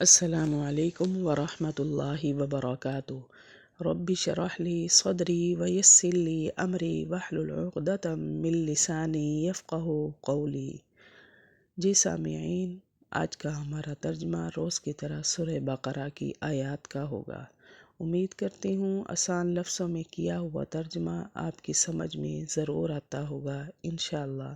السلام علیکم ورحمۃ اللہ وبرکاتہ۔ رب اشرح لی صدری ویسر لی امری واحلل عقدۃ من لسانی یفقہوا قولی۔ جی سامعین، آج کا ہمارا ترجمہ روز کی طرح سورہ بقرہ کی آیات کا ہوگا۔ امید کرتی ہوں آسان لفظوں میں کیا ہوا ترجمہ آپ کی سمجھ میں ضرور آتا ہوگا انشاءاللہ۔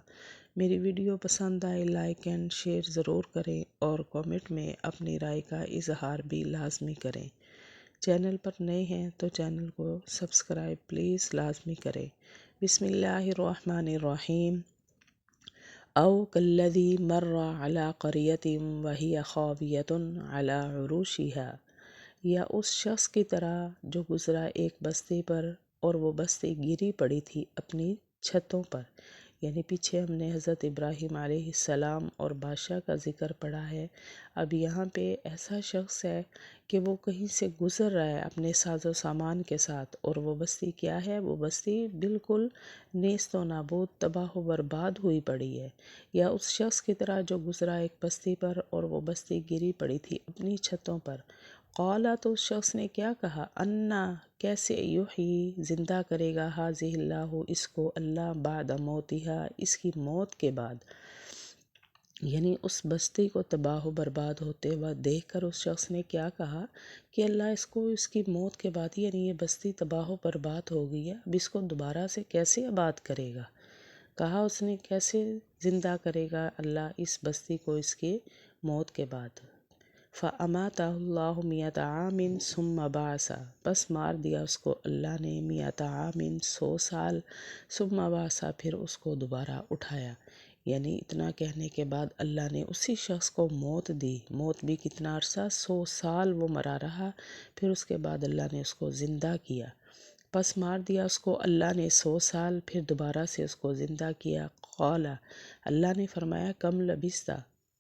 میری ویڈیو پسند آئے لائک اینڈ شیئر ضرور کریں اور کامنٹ میں اپنی رائے کا اظہار بھی لازمی کریں۔ چینل پر نئے ہیں تو چینل کو سبسکرائب پلیز لازمی کریں۔ بسم اللہ الرحمن الرحیم۔ او کالذی مر علی قریۃ وہی خاویۃ علی عروشها، یا اس شخص کی طرح جو گزرا ایک بستی پر اور وہ بستی گری پڑی تھی اپنی چھتوں پر۔ یعنی پیچھے ہم نے حضرت ابراہیم علیہ السلام اور بادشاہ کا ذکر پڑھا ہے۔ اب یہاں پہ ایسا شخص ہے کہ وہ کہیں سے گزر رہا ہے اپنے ساز و سامان کے ساتھ، اور وہ بستی کیا ہے؟ وہ بستی بالکل نیست و نابود، تباہ و برباد ہوئی پڑی ہے۔ یا اس شخص کی طرح جو گزرا ایک بستی پر اور وہ بستی گری پڑی تھی اپنی چھتوں پر۔ قالا، تو اس شخص نے کیا کہا؟ انا، کیسے؟ یحیی، زندہ کرے گا، ہذہ اللہ، اس کو اللہ، بعد موتہا، اس کی موت کے بعد۔ یعنی اس بستی کو تباہ و برباد ہوتے ہوئے دیکھ کر اس شخص نے کیا کہا کہ اللہ اس کو اس کی موت کے بعد، یعنی یہ بستی تباہ و برباد ہو گئی ہے، اب اس کو دوبارہ سے کیسے آباد کرے گا؟ کہا اس نے کیسے زندہ کرے گا اللہ اس بستی کو اس کی موت کے بعد؟ فَأَمَاتَهُ اللَّهُ مِئَةَ عَامٍ ثُمَّ بَعَثَهُ، پس مار دیا اس کو اللہ نے 100 عام، 100 سال، ثُمَّ بَعَثَهُ، پھر اس کو دوبارہ اٹھایا۔ یعنی اتنا کہنے کے بعد اللہ نے اسی شخص کو موت دی۔ موت بھی کتنا عرصہ؟ 100 سال وہ مرا رہا، پھر اس کے بعد اللہ نے اس کو زندہ کیا۔ پس مار دیا اس کو اللہ نے 100 سال، پھر دوبارہ سے اس کو زندہ کیا۔ قال، اللہ نے فرمایا کم لبثت،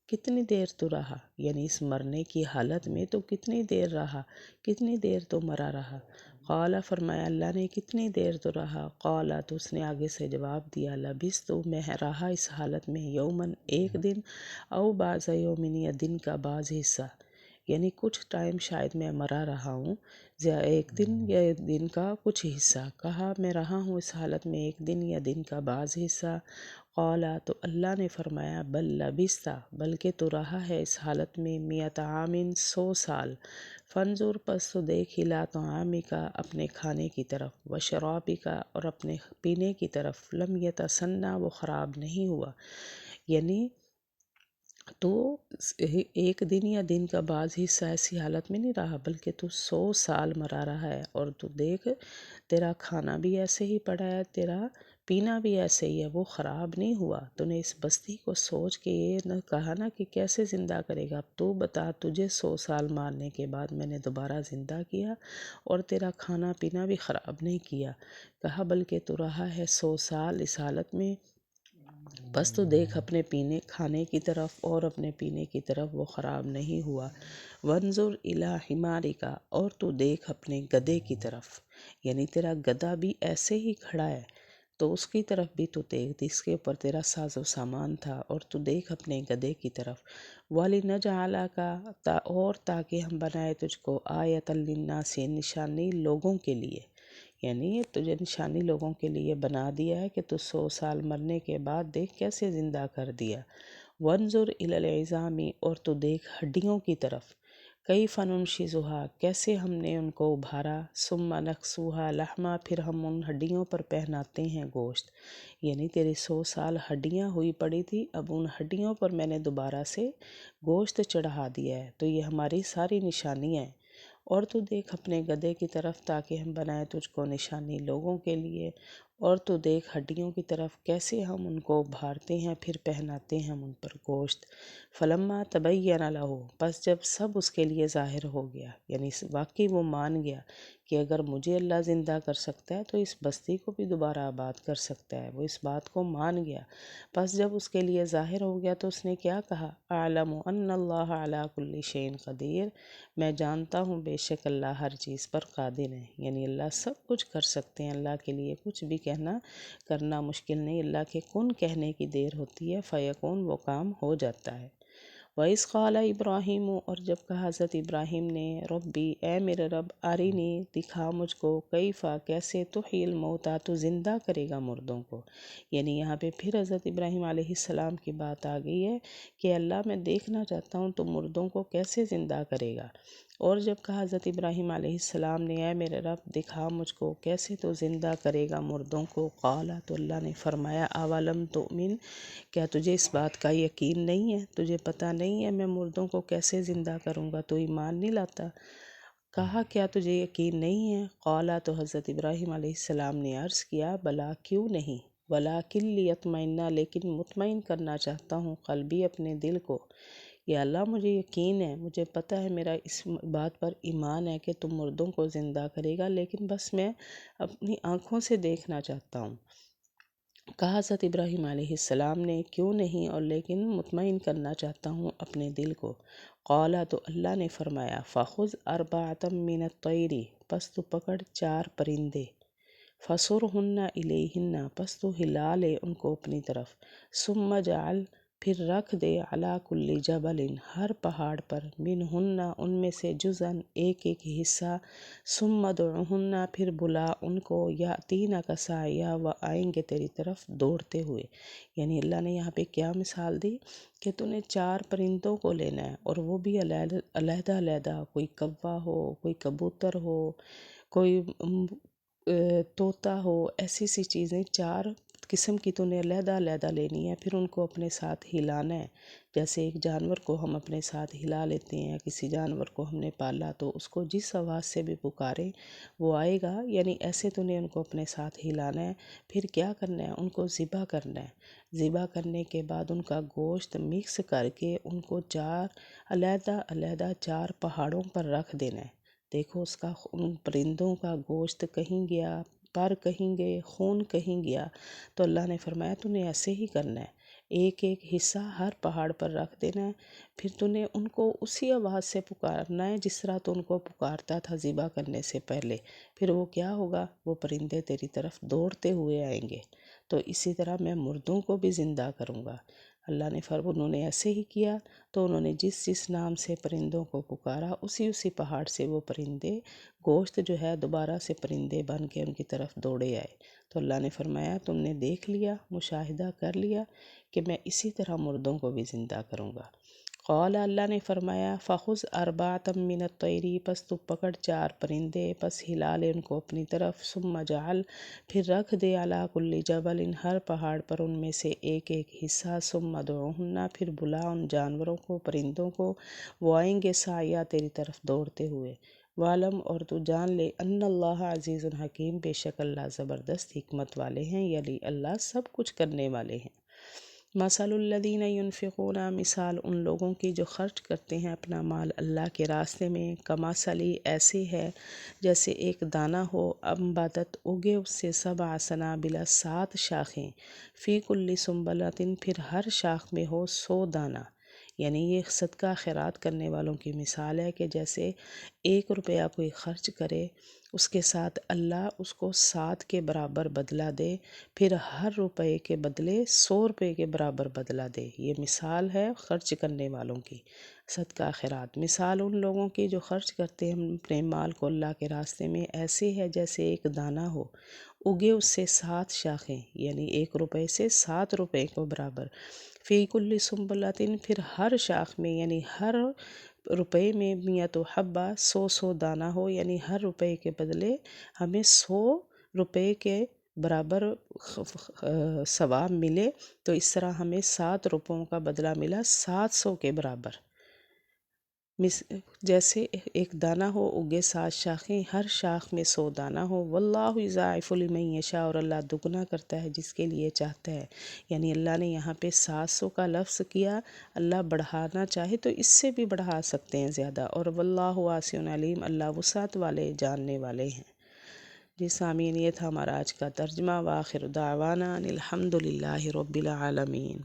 کتنی دیر تو رہا؟ یعنی اس مرنے کی حالت میں تو کتنی دیر رہا، کتنی دیر تو مرا رہا؟ قال، فرمایا اللہ نے کتنی دیر تو رہا؟ قال، تو اس نے آگے سے جواب دیا لبثت، میں رہا اس حالت میں یومن، ایک دن، او بعض یومن، یا دن کا بعض حصہ، یعنی کچھ ٹائم شاید میں مرا رہا ہوں، یا ایک دن یا دن کا کچھ حصہ۔ کہا میں رہا ہوں اس حالت میں ایک دن یا دن کا بعض حصہ۔ قال، تو اللہ نے فرمایا بل لبثت، بلکہ تو رہا ہے اس حالت میں 100 عام، 100 سال۔ فانظر، پس تو دیکھ، الی طعامک، اپنے کھانے کی طرف، وشرابک، اور اپنے پینے کی طرف، لم یتسنہ، وہ خراب نہیں ہوا۔ یعنی تو ایک دن یا دن کا بعض حصہ ایسی حالت میں نہیں رہا، بلکہ تو 100 سال مرا رہا ہے، اور تو دیکھ تیرا کھانا بھی ایسے ہی پڑا ہے، تیرا پینا بھی ایسے ہی ہے، وہ خراب نہیں ہوا۔ تو نے اس بستی کو سوچ کے یہ نہ کہا نا کہ کیسے زندہ کرے گا، اب تو بتا، تجھے 100 سال مارنے کے بعد میں نے دوبارہ زندہ کیا اور تیرا کھانا پینا بھی خراب نہیں کیا۔ کہا بلکہ تو رہا ہے 100 سال اس حالت میں، بس تو دیکھ اپنے پینے کھانے کی طرف اور اپنے پینے کی طرف، وہ خراب نہیں ہوا۔ وانظر الی حمارک، اور تو دیکھ اپنے گدھے کی طرف، یعنی تیرا گدھا بھی ایسے ہی کھڑا ہے، تو اس کی طرف بھی تو دیکھ، جس کے اوپر تیرا ساز و سامان تھا، اور تو دیکھ اپنے گدھے کی طرف۔ وَلِنَجْعَلَكَ، اور تاکہ ہم بنائے تجھ کو آیَةً لِلنَّاسِ، نشانی لوگوں کے لیے، یعنی تجھے نشانی لوگوں کے لیے بنا دیا ہے کہ تو 100 سال مرنے کے بعد دیکھ کیسے زندہ کر دیا۔ وانظر الی العظام، اور تو دیکھ ہڈیوں کی طرف، کیف ننشزها، کیسے ہم نے ان کو ابھارا، ثم نکسوها لحما، پھر ہم ان ہڈیوں پر پہناتے ہیں گوشت۔ یعنی تیری 100 سال ہڈیاں ہوئی پڑی تھی، اب ان ہڈیوں پر میں نے دوبارہ سے گوشت چڑھا دیا ہے، تو یہ ہماری ساری نشانیاں ہیں۔ اور تو دیکھ اپنے گدھے کی طرف، تاکہ ہم بنائیں تجھ کو نشانی لوگوں کے لیے، اور تو دیکھ ہڈیوں کی طرف کیسے ہم ان کو ابھارتے ہیں، پھر پہناتے ہیں ہم ان پر گوشت۔ فلما تبین لہ، پس جب سب اس کے لیے ظاہر ہو گیا، یعنی واقعی وہ مان گیا کہ اگر مجھے اللہ زندہ کر سکتا ہے تو اس بستی کو بھی دوبارہ آباد کر سکتا ہے، وہ اس بات کو مان گیا۔ پس جب اس کے لیے ظاہر ہو گیا تو اس نے کیا کہا؟ اعلم ان اللہ علی کل شیء قدیر، میں جانتا ہوں بے شک اللہ ہر چیز پر قادر ہے، یعنی اللہ سب کچھ کر سکتے ہیں، اللہ کے لیے کچھ بھی کرنا مشکل نہیں، اللہ کے کن کہنے کی دیر ہوتی ہے، فیکون، وہ کام ہو جاتا ہے۔ وَإِذْ قَالَ ابراہیم، اور جب کہا حضرت ابراہیم نے، ربی اے میرے رب، ارینی دکھا مجھ کو، کیفا کیسے، تحیی الموتیٰ تو زندہ کرے گا مردوں کو۔ یعنی یہاں پہ پھر حضرت ابراہیم علیہ السلام کی بات آ گئی ہے کہ اللہ میں دیکھنا چاہتا ہوں تو مردوں کو کیسے زندہ کرے گا۔ اور جب کہا حضرت ابراہیم علیہ السلام نے، اے میرے رب دکھا مجھ کو کیسے تو زندہ کرے گا مردوں کو، قال تو اللہ نے فرمایا، اولم تؤمن، کیا تجھے اس بات کا یقین نہیں ہے، تجھے پتہ نہیں ہے میں مردوں کو کیسے زندہ کروں گا، تو ایمان نہیں لاتا؟ کہا کیا تجھے یقین نہیں ہے؟ قال تو حضرت ابراہیم علیہ السلام نے عرض کیا، بلا کیوں نہیں، ولیکن لیطمئن، لیکن مطمئن کرنا چاہتا ہوں قلبی، اپنے دل کو۔ یا اللہ مجھے یقین ہے، مجھے پتہ ہے، میرا اس بات پر ایمان ہے کہ تم مردوں کو زندہ کرے گا، لیکن بس میں اپنی آنکھوں سے دیکھنا چاہتا ہوں۔ کہا حضرت ابراہیم علیہ السلام نے، کیوں نہیں، اور لیکن مطمئن کرنا چاہتا ہوں اپنے دل کو۔ قال تو اللہ نے فرمایا، فخذ اربعۃ من الطیر، پس تو پکڑ 4 پرندے، فصرہن الیہن، پس تو ہلا لے ان کو اپنی طرف، ثم اجعل، پھر رکھ دے، علی کل جبل، ہر پہاڑ پر، منہن، ان میں سے، جزءاً، ایک ایک حصہ، ثم ادعہن، پھر بلا ان کو، یاتینک سعیا، وہ آئیں گے تیری طرف دوڑتے ہوئے۔ یعنی اللہ نے یہاں پہ کیا مثال دی کہ تو نے 4 پرندوں کو لینا ہے، اور وہ بھی علیحدہ علیحدہ، کوئی کوا ہو، کوئی کبوتر ہو، کوئی طوطا ہو، ایسی سی چیزیں 4 قسم کی تو نے علیحدہ علیحدہ لینی ہے، پھر ان کو اپنے ساتھ ہلانا ہے۔ جیسے ایک جانور کو ہم اپنے ساتھ ہلا لیتے ہیں، کسی جانور کو ہم نے پالا تو اس کو جس آواز سے بھی پکاریں وہ آئے گا، یعنی ایسے تو نے ان کو اپنے ساتھ ہلانا ہے۔ پھر کیا کرنا ہے، ان کو ذبح کرنا ہے۔ ذبح کرنے کے بعد ان کا گوشت مکس کر کے ان کو 4 علیحدہ علیحدہ 4 پہاڑوں پر رکھ دینا ہے۔ دیکھو اس کا، ان پرندوں کا گوشت کہیں گیا، پر کہیں گئے، خون کہیں گیا، تو اللہ نے فرمایا تو نے ایسے ہی کرنا ہے، ایک ایک حصہ ہر پہاڑ پر رکھ دینا ہے، پھر تو نے ان کو اسی آواز سے پکارنا ہے جس طرح تو ان کو پکارتا تھا ذبح کرنے سے پہلے۔ پھر وہ کیا ہوگا، وہ پرندے تیری طرف دوڑتے ہوئے آئیں گے۔ تو اسی طرح میں مردوں کو بھی زندہ کروں گا۔ اللہ نے انہوں نے ایسے ہی کیا، تو انہوں نے جس جس نام سے پرندوں کو پکارا، اسی پہاڑ سے وہ پرندے، گوشت جو ہے، دوبارہ سے پرندے بن کے ان کی طرف دوڑے آئے۔ تو اللہ نے فرمایا تم نے دیکھ لیا، مشاہدہ کر لیا کہ میں اسی طرح مردوں کو بھی زندہ کروں گا۔ قال اللہ نے فرمایا، فخذ اربعۃ من الطیر، پس تو پکڑ 4 پرندے، پس ہلا لے ان کو اپنی طرف، ثم اجعل، پھر رکھ دے، علی کل جبل، ہر پہاڑ پر ان میں سے ایک ایک حصہ، ثم ادعہن، پھر بلا ان جانوروں کو، پرندوں کو، وہ آئیں گے سعیا، تیری طرف دوڑتے ہوئے۔ وعلم، اور تو جان لے، ان اللہ عزیز حکیم، بے شک اللہ زبردست حکمت والے ہیں، یعنی اللہ سب کچھ کرنے والے ہیں۔ مثل الذین ینفقون، مثال ان لوگوں کی جو خرچ کرتے ہیں اپنا مال اللہ کے راستے میں، کمثلی، ایسے ہے جیسے ایک دانہ ہو، انبتت، اگے اس سے 7 سنابل، 7 شاخیں، فی کل سنبلۃ، پھر ہر شاخ میں ہو 100 دانہ۔ یعنی یہ صدقہ خیرات کرنے والوں کی مثال ہے کہ جیسے 1 روپیہ کوئی خرچ کرے، اس کے ساتھ اللہ اس کو 7 کے برابر بدلہ دے، پھر ہر روپے کے بدلے 100 روپے کے برابر بدلہ دے۔ یہ مثال ہے خرچ کرنے والوں کی، صدقہ خیرات۔ مثال ان لوگوں کی جو خرچ کرتے ہیں اپنے مال کو اللہ کے راستے میں، ایسے ہے جیسے ایک دانہ ہو، اگے اس سے 7 شاخیں، یعنی 1 روپے سے 7 روپے کو برابر، فی کل سنبلۃ، پھر ہر شاخ میں، یعنی ہر روپے میں، 100 حبہ، 100 دانہ ہو، یعنی ہر روپے کے بدلے ہمیں 100 روپے کے برابر ثواب ملے، تو اس طرح ہمیں 7 روپوں کا بدلہ ملا 700 کے برابر۔ جیسے ایک دانہ ہو، اگے 7 شاخیں، ہر شاخ میں 100 دانہ ہو، واللہ یضاعف لمن یشاء، اور اللہ دگنا کرتا ہے جس کے لیے چاہتا ہے۔ یعنی اللہ نے یہاں پہ 700 کا لفظ کیا، اللہ بڑھانا چاہے تو اس سے بھی بڑھا سکتے ہیں زیادہ، اور واللہ واسع علیم، اللہ وسعت والے، جاننے والے ہیں۔ جی سامعین، یہ تھا ہمارا آج کا ترجمہ، وآخر دعوانا ان الحمد للہ رب العالمین۔